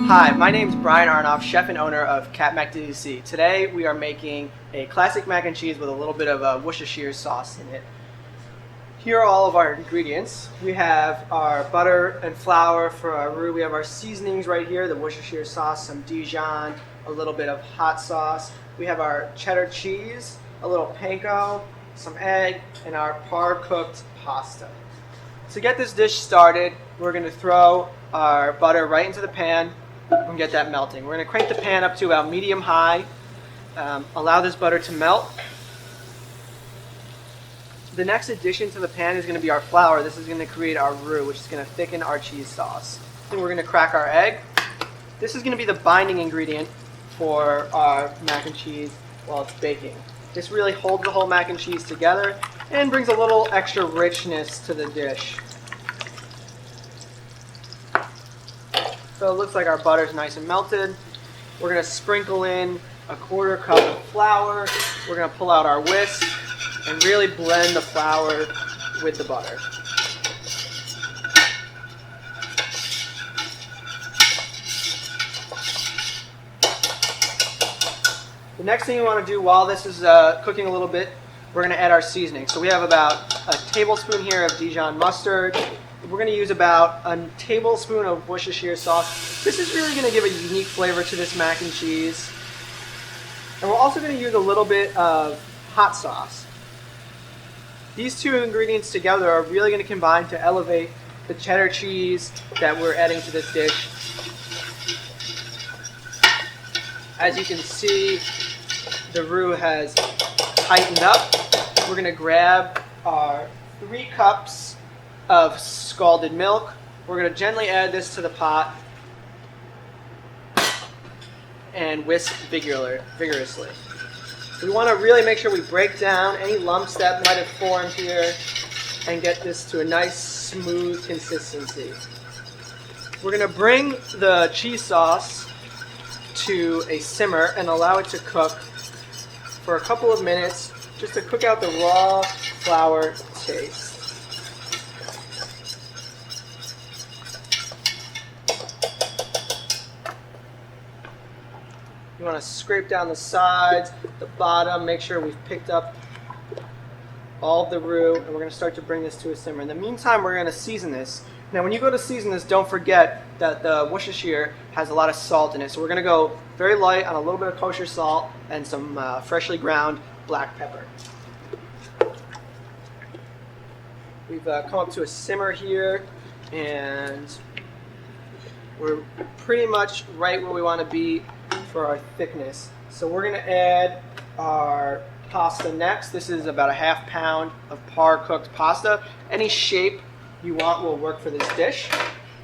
Hi, my name is Brian Arnoff, chef and owner of CapMac DDC. Today we are making a classic mac and cheese with a little bit of Worcestershire sauce in it. Here are all of our ingredients. We have our butter and flour for our roux. We have our seasonings right here, the Worcestershire sauce, some Dijon, a little bit of hot sauce. We have our cheddar cheese, a little panko, some egg, and our par-cooked pasta. To get this dish started, we're going to throw our butter right into the pan and get that melting. We're going to crank the pan up to about medium-high, allow this butter to melt. The next addition to the pan is going to be our flour. This is going to create our roux, which is going to thicken our cheese sauce. Then we're going to crack our egg. This is going to be the binding ingredient for our mac and cheese while it's baking. This really holds the whole mac and cheese together and brings a little extra richness to the dish. So it looks like our butter is nice and melted. We're going to sprinkle in a 1/4 cup of flour. We're going to pull out our whisk and really blend the flour with the butter. The next thing you want to do while this is cooking a little bit, we're going to add our seasoning. So we have about a tablespoon here of Dijon mustard. We're going to use about a tablespoon of Worcestershire sauce. This is really going to give a unique flavor to this mac and cheese. And we're also going to use a little bit of hot sauce. These two ingredients together are really going to combine to elevate the cheddar cheese that we're adding to this dish. As you can see, the roux has tightened up. We're going to grab our 3 cups of scalded milk. We're going to gently add this to the pot and whisk vigorously. We want to really make sure we break down any lumps that might have formed here and get this to a nice smooth consistency. We're going to bring the cheese sauce to a simmer and allow it to cook for a couple of minutes just to cook out the raw flour taste. You want to scrape down the sides, the bottom, make sure we've picked up all of the roux, and we're going to start to bring this to a simmer. In the meantime, we're going to season this. Now, when you go to season this, don't forget that the Worcestershire has a lot of salt in it. So we're going to go very light on a little bit of kosher salt and some freshly ground black pepper. We've come up to a simmer here, and we're pretty much right where we want to be for our thickness. So we're going to add our pasta next. This is about a 1/2 pound of par-cooked pasta. Any shape you want will work for this dish.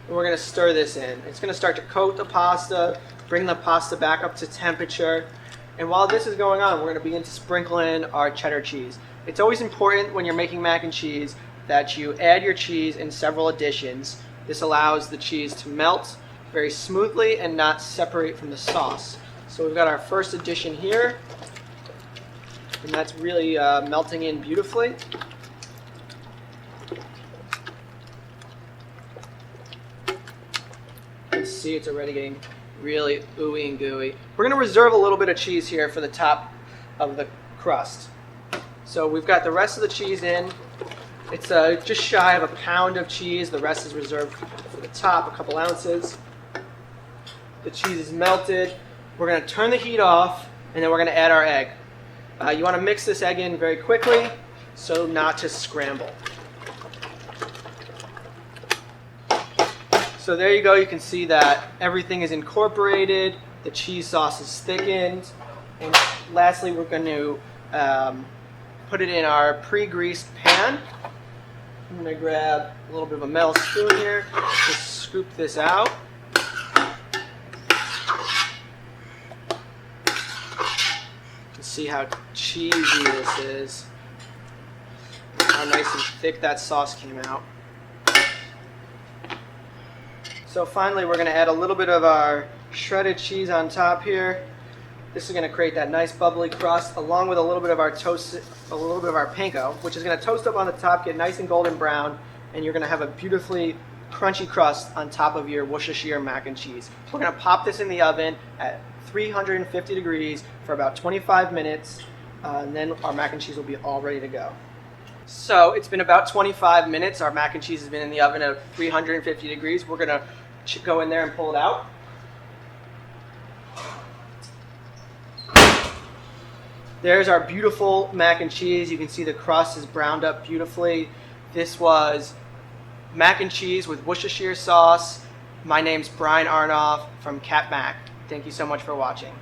And we're going to stir this in. It's going to start to coat the pasta, bring the pasta back up to temperature. And while this is going on, we're going to begin to sprinkle in our cheddar cheese. It's always important when you're making mac and cheese that you add your cheese in several additions. This allows the cheese to melt very smoothly and not separate from the sauce. So we've got our first addition here, and that's really melting in beautifully. You can see it's already getting really ooey and gooey. We're going to reserve a little bit of cheese here for the top of the crust. So we've got the rest of the cheese in. It's just shy of a pound of cheese. The rest is reserved for the top, a couple ounces. The cheese is melted. We're going to turn the heat off, and then we're going to add our egg. You want to mix this egg in very quickly so not to scramble. So there you go. You can see that everything is incorporated. The cheese sauce is thickened. And lastly, we're going to put it in our pre-greased pan. I'm going to grab a little bit of a metal spoon here to scoop this out. See how cheesy this is, how nice and thick that sauce came out. So finally, we're going to add a little bit of our shredded cheese on top here. This is going to create that nice bubbly crust, along with a little bit of our panko, which is going to toast up on the top, get nice and golden brown, and you're going to have a beautifully crunchy crust on top of your Worcestershire mac and cheese. We're going to pop this in the oven at 350 degrees for about 25 minutes, and then our mac and cheese will be all ready to go. So it's been about 25 minutes. Our mac and cheese has been in the oven at 350 degrees. We're going to go in there and pull it out. There's our beautiful mac and cheese. You can see the crust is browned up beautifully. This was mac and cheese with Worcestershire sauce. My name's Brian Arnoff from CapMac. Thank you so much for watching.